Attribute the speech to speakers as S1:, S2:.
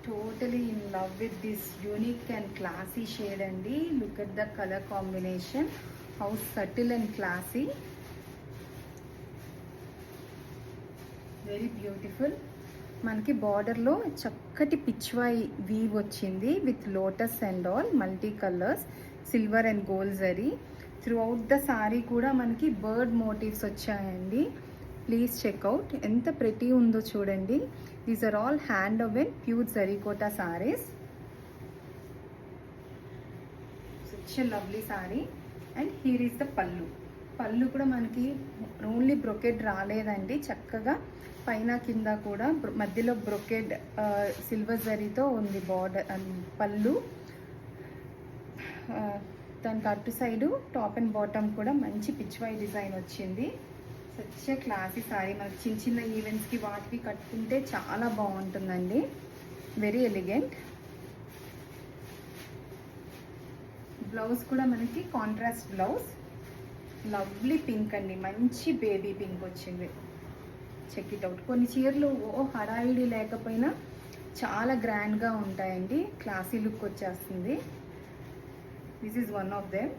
S1: totally in love with this unique and classy shade అండి. Look at the color combination, how subtle and classy, very beautiful. మనకి బార్డర్లో చక్కటి pichwai weave వచ్చింది with lotus and all multi colours, silver and gold zari. Through the sari కూడా మనకి bird motifs వచ్చాయండి. Please check out, ఎంత pretty ఉందో చూడండి. These are all hand woven pure జరీకోటా saris. Such a lovely sari. And here is the pallu. Pallu కూడా మనకి only brocade రాలేదండి, చక్కగా పైన కింద కూడా మధ్యలో బ్రొకెడ్ సిల్వర్ జరీతో ఉంది బార్డర్ పళ్ళు. దానికి అటు సైడు టాప్ అండ్ బాటమ్ కూడా మంచి పిచ్వాయి డిజైన్ వచ్చింది. Such a classy sorry. మనకి చిన్న చిన్న ఈవెంట్స్కి వాటికి కట్టుకుంటే చాలా బాగుంటుందండి. Very elegant. బ్లౌజ్ కూడా మనకి కాంట్రాస్ట్ బ్లౌజ్, లవ్లీ పింక్ అండి, మంచి బేబీ పింక్ వచ్చింది. Check it out. కొన్ని చీరలు హడావిడి లేకపోయినా చాలా గ్రాండ్గా ఉంటాయండి, క్లాసీ లుక్ వచ్చేస్తుంది. This is one of them.